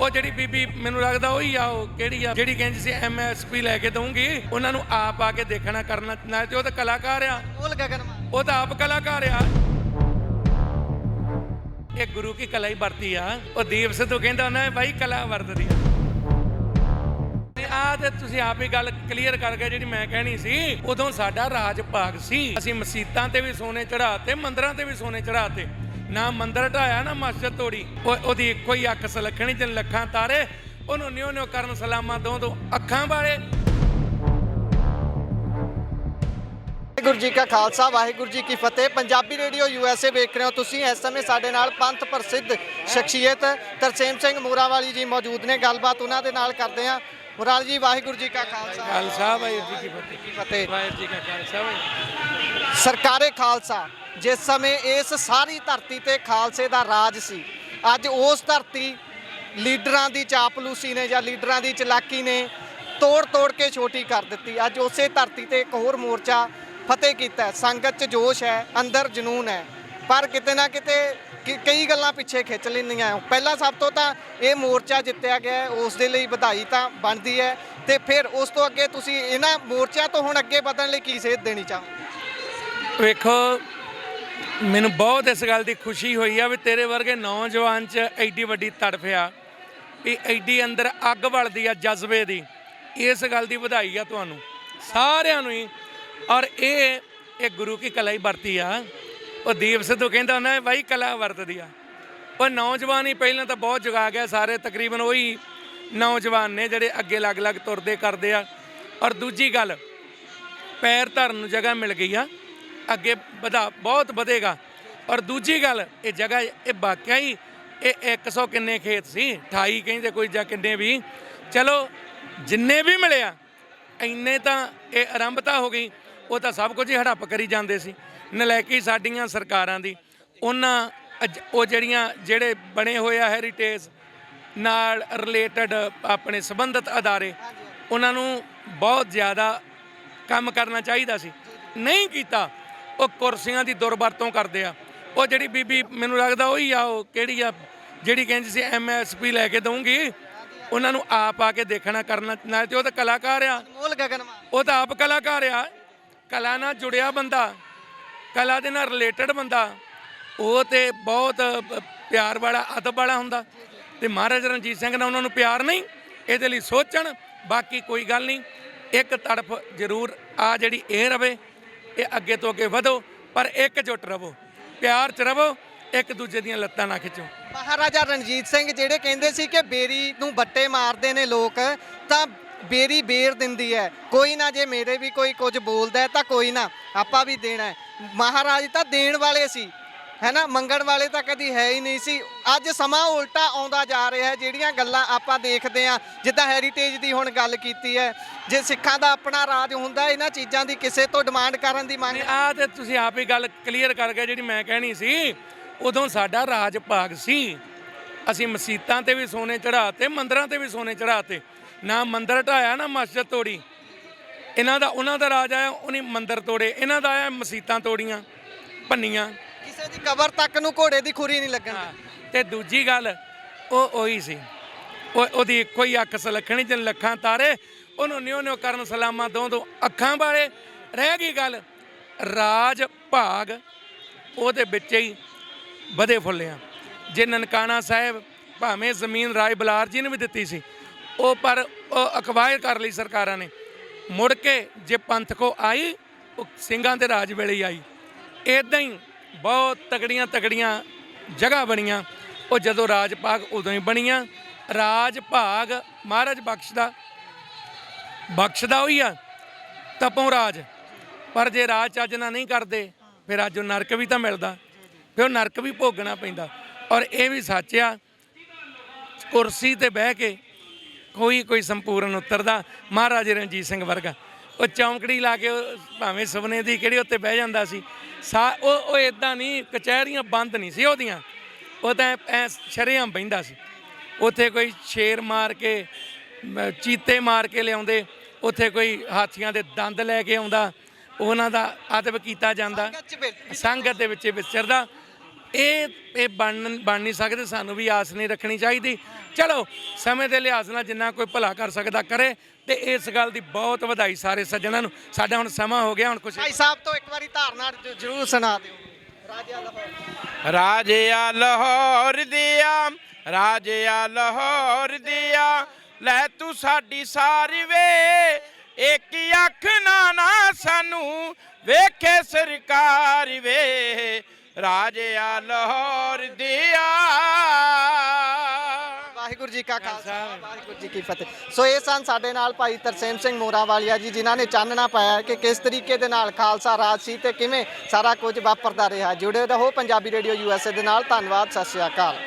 ਉਹ ਜਿਹੜੀ ਬੀਬੀ ਮੈਨੂੰ ਲੱਗਦਾ ਉਹੀ ਆ, ਉਹ ਕਿਹੜੀ ਆ ਜਿਹੜੀ ਕਹਿੰਦੀ ਸੀ MSP ਲੈ ਕੇ ਦਊਂਗੀ, ਉਹਨਾਂ ਨੂੰ ਆਪ ਆ ਕੇ ਦੇਖਣਾ ਕਰਨਾ ਨਾ। ਤੇ ਉਹ ਤਾਂ ਕਲਾਕਾਰ ਆ, ਉਹ ਤਾਂ ਆਪ ਕਲਾਕਾਰ ਆ। ਇਹ ਗੁਰੂ ਕੀ ਕਲਾ ਹੀ ਵਰਤੀ ਆ। ਉਹ ਦੀਪ ਸਿੱਧੂ ਕਹਿੰਦਾ ਹੁੰਦਾ ਬਾਈ ਕਲਾ ਵਰਤਦੀ ਆ। ਆ ਤੇ ਤੁਸੀਂ ਆਪ ਹੀ ਗੱਲ ਕਲੀਅਰ ਕਰ ਗਏ ਜਿਹੜੀ ਮੈਂ ਕਹਿਣੀ ਸੀ। ਉਦੋਂ ਸਾਡਾ ਰਾਜ ਭਾਗ ਸੀ, ਅਸੀਂ ਮਸੀਤਾਂ ਤੇ ਵੀ ਸੋਨੇ ਚੜਾਤੇ, ਮੰਦਰਾਂ ਤੇ ਵੀ ਸੋਨੇ ਚੜਾਤੇ। ਨਾ ਮੰਦਰ ਢਾਇਆ ਨਾ ਮਸਜਿਦ ਤੋੜੀ। ਉਹਦੀ ਇੱਕੋ ਹੀ ਅੱਖ ਸਲੱਖਣੀ ਜਿਨ ਲੱਖਾਂ ਤਾਰੇ, ਉਹਨੂੰ ਨਿਉ ਨਿਉ ਕਰਨ ਸਲਾਮਾਂ ਦੋ ਅੱਖਾਂ ਵਾਲੇ। ਵਾਹਿਗੁਰੂ ਜੀ ਕਾ ਖਾਲਸਾ, ਵਾਹਿਗੁਰੂ ਜੀ ਕੀ ਫਤਿਹ। ਪੰਜਾਬੀ ਰੇਡੀਓ USA ਵੇਖ ਰਹੇ ਹੋ ਤੁਸੀਂ। ਇਸ ਸਮੇਂ ਸਾਡੇ ਨਾਲ ਪੰਥ ਪ੍ਰਸਿੱਧ ਸ਼ਖਸੀਅਤ ਤਰਸੇਮ ਸਿੰਘ ਮੂਰਾਂਵਾਲੀ ਜੀ ਮੌਜੂਦ ਨੇ। ਗੱਲਬਾਤ ਉਹਨਾਂ ਦੇ ਨਾਲ ਕਰਦੇ ਹਾਂ। ਮੁਰਾਲ ਜੀ, ਵਾਹਿਗੁਰੂ ਜੀ ਕਾ ਖਾਲਸਾ। ਖਾਲਸਾ ਵਾਹਿਗੁਰੂ ਜੀ ਕੀ ਫਤਿਹ। ਵਾਹਿਗੁਰੂ ਜੀ ਕਾ ਖਾਲਸਾ। ਸਰਕਾਰੇ ਖਾਲਸਾ ਜਿਸ ਸਮੇਂ ਇਸ ਸਾਰੀ ਧਰਤੀ ਤੇ ਖਾਲਸੇ ਦਾ ਰਾਜ ਸੀ, ਅੱਜ ਉਸ ਧਰਤੀ ਲੀਡਰਾਂ ਦੀ ਚਾਪਲੂਸੀ ਨੇ ਜਾਂ ਲੀਡਰਾਂ ਦੀ ਚਲਾਕੀ ਨੇ ਤੋੜ ਕੇ ਛੋਟੀ ਕਰ ਦਿੱਤੀ। ਅੱਜ ਉਸੇ ਧਰਤੀ ਤੇ ਇੱਕ ਹੋਰ ਮੋਰਚਾ ਫਤਿਹ ਕੀਤਾ। ਸੰਗਤ 'ਚ ਜੋਸ਼ ਹੈ, ਅੰਦਰ ਜਨੂਨ ਹੈ, ਪਰ ਕਿਤੇ ਨਾ ਕਿਤੇ ਕਈ ਗੱਲਾਂ ਪਿੱਛੇ ਖਿੱਚ ਲੈਂਦੀਆਂ। ਪਹਿਲਾਂ ਸਭ ਤੋਂ ਤਾਂ ਇਹ ਮੋਰਚਾ ਜਿੱਤਿਆ ਗਿਆ, ਉਸ ਦੇ ਲਈ ਵਧਾਈ ਤਾਂ ਬਣਦੀ ਹੈ। ਤੇ ਫਿਰ ਉਸ ਤੋਂ ਅੱਗੇ ਤੁਸੀਂ ਇਹਨਾਂ ਮੋਰਚਿਆਂ ਤੋਂ ਹੁਣ ਅੱਗੇ ਵਧਣ ਲਈ ਕੀ ਸੇਧ ਦੇਣੀ ਚਾਹੋ? ਵੇਖੋ, ਮੈਨੂੰ ਬਹੁਤ ਇਸ ਗੱਲ ਦੀ ਖੁਸ਼ੀ ਹੋਈ ਆ ਵੀ ਤੇਰੇ ਵਰਗੇ ਨੌਜਵਾਨ 'ਚ ਐਡੀ ਵੱਡੀ ਤੜਫ ਆ, ਵੀ ਐਡੀ ਅੰਦਰ ਅੱਗ ਵਲਦੀ ਆ ਜਜ਼ਬੇ ਦੀ। ਇਸ ਗੱਲ ਦੀ ਵਧਾਈ ਆ ਤੁਹਾਨੂੰ ਸਾਰਿਆਂ ਨੂੰ ਹੀ। ਔਰ ਇਹ ਗੁਰੂ ਕੀ ਕਲਾ ਹੀ ਵਰਤੀ ਆ। ਉਹ ਦੀਪ ਸਿੱਧੂ ਕਹਿੰਦਾ ਹੁੰਦਾ ਬਾਈ ਕਲਾ ਵਰਤਦੀ ਆ। ਉਹ ਨੌਜਵਾਨ ਹੀ ਪਹਿਲਾਂ ਤਾਂ ਬਹੁਤ ਜਗਾ ਗਿਆ, ਸਾਰੇ ਤਕਰੀਬਨ ਉਹੀ ਨੌਜਵਾਨ ਨੇ ਜਿਹੜੇ ਅੱਗੇ ਲੱਗ ਤੁਰਦੇ ਕਰਦੇ ਆ। ਔਰ ਦੂਜੀ ਗੱਲ, ਪੈਰ ਧਰਨ ਨੂੰ ਜਗ੍ਹਾ ਮਿਲ ਗਈ ਆ, ਅੱਗੇ ਬਹੁਤ ਵਧੇਗਾ। ਔਰ ਦੂਜੀ ਗੱਲ, ਇਹ ਜਗ੍ਹਾ ਇਹ ਵਾਕਿਆ ਹੀ ਇਹ 100 ਕਿੰਨੇ ਖੇਤ ਸੀ, 28 ਕਹਿੰਦੇ ਕੋਈ ਜਾਂ ਕਿੰਨੇ ਵੀ, ਚਲੋ ਜਿੰਨੇ ਵੀ ਮਿਲਿਆ ਇੰਨੇ ਤਾਂ ਇਹ ਆਰੰਭਤਾ ਹੋ ਗਈ। ਉਹ ਤਾਂ ਸਭ ਕੁਝ ਹੀ ਹੜੱਪ ਕਰੀ ਜਾਂਦੇ ਸੀ। ਨਲਾਇਕੀ ਸਾਡੀਆਂ ਸਰਕਾਰਾਂ ਦੀ। ਉਹਨਾਂ ਉਹ ਜਿਹੜੇ ਬਣੇ ਹੋਏ ਆ ਹੈਰੀਟੇਜ ਨਾਲ ਰਿਲੇਟਡ ਆਪਣੇ ਸੰਬੰਧਿਤ ਅਦਾਰੇ, ਉਹਨਾਂ ਨੂੰ ਬਹੁਤ ਜ਼ਿਆਦਾ ਕੰਮ ਕਰਨਾ ਚਾਹੀਦਾ ਸੀ, ਨਹੀਂ ਕੀਤਾ। ਉਹ ਕੁਰਸੀਆਂ ਦੀ ਦੁਰਵਰਤੋਂ ਕਰਦੇ ਆ। ਉਹ ਜਿਹੜੀ ਬੀਬੀ ਮੈਨੂੰ ਲੱਗਦਾ ਉਹੀ ਆ, ਉਹ ਕਿਹੜੀ ਆ ਜਿਹੜੀ ਕਹਿੰਦੀ ਸੀ MSP ਲੈ ਕੇ ਦਊਂਗੀ, ਉਹਨਾਂ ਨੂੰ ਆਪ ਆ ਕੇ ਦੇਖਣਾ ਕਰਨਾ ਨਾ। ਤੇ ਉਹ ਤਾਂ ਕਲਾਕਾਰ ਆ, ਉਹ ਤਾਂ ਆਪ ਕਲਾਕਾਰ ਆ। ਕਲਾ ਨਾਲ ਜੁੜਿਆ ਬੰਦਾ, ਕਲਾ ਦੇ ਨਾਲ ਰਿਲੇਟਡ ਬੰਦਾ, ਉਹ ਤੇ ਬਹੁਤ ਪਿਆਰ ਵਾਲਾ, ਅਦਬ ਵਾਲਾ ਹੁੰਦਾ। ਤੇ ਮਹਾਰਾਜਾ ਰਣਜੀਤ ਸਿੰਘ ਨਾਲ ਉਹਨਾਂ ਨੂੰ ਪਿਆਰ ਨਹੀਂ, ਇਹਦੇ ਲਈ ਸੋਚਣ। ਬਾਕੀ ਕੋਈ ਗੱਲ ਨਹੀਂ, ਇੱਕ ਤੜਫ ਜ਼ਰੂਰ ਆ ਜਿਹੜੀ ਇਹ ਰਵੇ, ਇਹ ਅੱਗੇ ਤੋਂ ਅੱਗੇ ਵਧੋ, ਪਰ ਇੱਕਜੁੱਟ ਰਵੋ, ਪਿਆਰ 'ਚ ਰਵੋ, ਇੱਕ ਦੂਜੇ ਦੀਆਂ ਲੱਤਾਂ ਨਾ ਖਿੱਚੋ। ਮਹਾਰਾਜਾ ਰਣਜੀਤ ਸਿੰਘ ਜਿਹੜੇ ਕਹਿੰਦੇ ਸੀ ਕਿ ਬੇਰੀ ਨੂੰ ਬੱਟੇ ਮਾਰਦੇ ਨੇ ਲੋਕ, ਤਾਂ ਬੇਰੀ ਬੇਰ ਦਿੰਦੀ ਹੈ। ਕੋਈ ਨਾ, ਜੇ ਮੇਰੇ ਵੀ ਕੋਈ ਕੁਝ ਬੋਲਦਾ ਤਾਂ ਕੋਈ ਨਾ, ਆਪਾਂ ਵੀ ਦੇਣਾ ਹੈ। ਮਹਾਰਾਜ ਤਾਂ ਦੇਣ ਵਾਲੇ ਸੀ, ਹੈ ਨਾ, ਮੰਗਣ ਵਾਲੇ ਤਾਂ ਕਦੀ ਹੈ ਹੀ ਨਹੀਂ ਸੀ। ਅੱਜ ਸਮਾਂ ਉਲਟਾ ਆਉਂਦਾ ਜਾ ਰਿਹਾ ਹੈ। ਜਿਹੜੀਆਂ ਗੱਲਾਂ ਆਪਾਂ ਦੇਖਦੇ ਹਾਂ, ਜਿੱਦਾਂ ਹੈਰੀਟੇਜ ਦੀ ਹੁਣ ਗੱਲ ਕੀਤੀ ਹੈ, ਜੇ ਸਿੱਖਾਂ ਦਾ ਆਪਣਾ ਰਾਜ ਹੁੰਦਾ, ਇਹਨਾਂ ਚੀਜ਼ਾਂ ਦੀ ਕਿਸੇ ਤੋਂ ਡਿਮਾਂਡ ਕਰਨ ਦੀ ਮੰਗ। ਆ ਤੇ ਤੁਸੀਂ ਆਪ ਹੀ ਗੱਲ ਕਲੀਅਰ ਕਰ ਗਏ ਜਿਹੜੀ ਮੈਂ ਕਹਿਣੀ ਸੀ। ਉਦੋਂ ਸਾਡਾ ਰਾਜ ਭਾਗ ਸੀ, ਅਸੀਂ ਮਸੀਤਾਂ ਤੇ ਵੀ ਸੋਨੇ ਚੜਾਤੇ, ਮੰਦਰਾਂ ਤੇ ਵੀ ਸੋਨੇ ਚੜਾਤੇ। ਨਾ ਮੰਦਰ ਢਾਇਆ ਨਾ ਮਸਜਿਦ ਤੋੜੀ। ਉਹਨਾਂ ਦਾ ਰਾਜ ਆਇਆ, ਉਹਨੇ ਮੰਦਰ ਤੋੜੇ। ਇਹਨਾਂ ਦਾ ਆਇਆ ਮਸੀਤਾਂ ਤੋੜੀਆਂ, ਭੰਨੀਆਂ। ਕਿਸੇ ਦੀ ਕਬਰ ਤੱਕ ਨੂੰ ਘੋੜੇ ਦੀ ਖੁਰੀ ਨਹੀਂ ਲੱਗਣ। ਤੇ ਦੂਜੀ ਗੱਲ, ਉਹ ਉਹੀ ਸੀ, ਉਹਦੀ ਇੱਕੋ ਹੀ ਅੱਖ ਸਲੱਖਣੀ ਜਿਨ ਲੱਖਾਂ ਤਾਰੇ, ਉਹਨੂੰ ਨਿਉ ਨਿਉ ਕਰਨ ਸਲਾਮਾਂ ਦੋ ਅੱਖਾਂ ਵਾਲੇ। ਰਹਿ ਗਈ ਗੱਲ ਰਾਜ ਭਾਗ, ਉਹਦੇ ਵਿੱਚ ਹੀ ਵਧੇ ਫੁੱਲਿਆ। ਜੇ ਨਨਕਾਣਾ ਸਾਹਿਬ ਭਾਵੇਂ ਜ਼ਮੀਨ ਰਾਏ ਬਲਾਰ ਜੀ ਨੇ ਵੀ ਦਿੱਤੀ ਸੀ, ਉਹ ਪਰ ਉਹ ਅਕਵਾਇਰ ਕਰ ਲਈ ਸਰਕਾਰਾਂ ਨੇ। ਮੁੜ ਕੇ ਜੇ ਪੰਥ ਕੋ ਆਈ, ਉਹ ਸਿੰਘਾਂ ਦੇ ਰਾਜ ਵੇਲੇ ਹੀ ਆਈ। ਇੱਦਾਂ ਹੀ ਬਹੁਤ ਤਕੜੀਆਂ ਜਗ੍ਹਾ ਬਣੀਆਂ। ਉਹ ਜਦੋਂ ਰਾਜ ਭਾਗ ਉਦੋਂ ਹੀ ਬਣੀਆਂ। ਰਾਜ ਭਾਗ ਮਹਾਰਾਜ ਬਖਸ਼ਦਾ ਹੋਈ ਆ ਤਪੋਂ ਰਾਜ। ਪਰ ਜੇ ਰਾਜ ਚੱਜ ਨਾਲ ਨਹੀਂ ਕਰਦੇ, ਫਿਰ ਅੱਜ ਉਹ ਨਰਕ ਵੀ ਤਾਂ ਮਿਲਦਾ, ਫਿਰ ਉਹ ਨਰਕ ਵੀ ਭੋਗਣਾ ਪੈਂਦਾ। ਔਰ ਇਹ ਵੀ ਸੱਚ ਆ, ਕੁਰਸੀ ਤੇ ਬਹਿ ਕੇ ਕੋਈ ਸੰਪੂਰਨ ਉਤਰਦਾ। ਮਹਾਰਾਜਾ ਰਣਜੀਤ ਸਿੰਘ ਵਰਗਾ ਉਹ ਚੌਂਕੜੀ ਲਾ ਕੇ ਭਾਵੇਂ ਸੁਪਨੇ ਦੀ ਕਿਹੜੀ ਉੱਤੇ ਬਹਿ ਜਾਂਦਾ ਸੀ। ਉਹ ਇੱਦਾਂ ਨਹੀਂ, ਕਚਹਿਰੀਆਂ ਬੰਦ ਨਹੀਂ ਸੀ ਉਹਦੀਆਂ, ਉਹ ਤਾਂ ਐ ਸ਼ਰੇਆਮ ਬਹਿੰਦਾ ਸੀ। ਉੱਥੇ ਕੋਈ ਸ਼ੇਰ ਮਾਰ ਕੇ, ਚੀਤੇ ਮਾਰ ਕੇ ਲਿਆਉਂਦੇ, ਉੱਥੇ ਕੋਈ ਹਾਥੀਆਂ ਦੇ ਦੰਦ ਲੈ ਕੇ ਆਉਂਦਾ, ਉਹਨਾਂ ਦਾ ਅਦਬ ਕੀਤਾ ਜਾਂਦਾ, ਸੰਗਤ ਦੇ ਵਿੱਚ ਵਿਚਰਦਾ। ਇਹ ਬਣ ਨਹੀਂ ਸਕਦੇ, ਸਾਨੂੰ ਵੀ ਆਸ ਨਹੀਂ ਰੱਖਣੀ ਚਾਹੀਦੀ। ਚਲੋ ਸਮੇਂ ਦੇ ਲਿਹਾਜ਼ ਨਾਲ ਜਿੰਨਾ ਕੋਈ ਭਲਾ ਕਰ ਸਕਦਾ ਕਰੇ, ਤੇ ਇਸ ਗੱਲ ਦੀ ਬਹੁਤ ਵਧਾਈ ਸਾਰੇ ਸੱਜਣਾਂ ਨੂੰ। ਸਾਡਾ ਹੁਣ ਸਮਾਂ ਹੋ ਗਿਆ, ਹੁਣ ਕੁਛ ਭਾਈ ਸਾਹਿਬ ਤੋਂ ਇੱਕ ਵਾਰੀ ਧਾਰਨਾ ਜ਼ਰੂਰ ਸੁਣਾ ਦਿਓ। ਰਾਜਾ ਲਾਹੌਰ ਰਾਜਿਆ ਲਾਹੌਰ ਦਿਆ, ਰਾਜਿਆ ਲਾਹੌਰ ਦਿਆ, ਲੈ ਤੂੰ ਸਾਡੀ ਸਾਰੀ ਵੇ, ਇੱਕ ਅੱਖ ਨਾ ਸਾਨੂੰ ਵੇਖੇ ਸਰਕਾਰ ਵੇ, ਰਾਜਿਆ ਲਾਹੌਰ ਦਿਆ। ਵਾਹਿਗੁਰੂ ਜੀ ਕਾ ਖਾਲਸਾ ਵਾਹਿਗੁਰੂ ਜੀ ਕੀ ਫਤਿਹ। ਸੋ ਇਹ ਸਨ ਸਾਡੇ ਨਾਲ ਭਾਈ ਤਰਸੇਮ ਸਿੰਘ ਮੋਰਾਵਾਲੀਆ ਜੀ, ਜਿਨ੍ਹਾਂ ਨੇ ਚਾਨਣਾ ਪਾਇਆ ਕਿ ਕਿਸ ਤਰੀਕੇ ਦੇ ਨਾਲ ਖਾਲਸਾ ਰਾਜ ਸੀ ਤੇ ਕਿਵੇਂ ਸਾਰਾ ਕੁਝ ਵਾਪਰਦਾ ਰਿਹਾ। ਜੁੜੇ ਰਹੋ ਪੰਜਾਬੀ ਰੇਡੀਓ USA ਦੇ ਨਾਲ। ਧੰਨਵਾਦ, ਸਤਿ ਸ਼੍ਰੀ ਅਕਾਲ।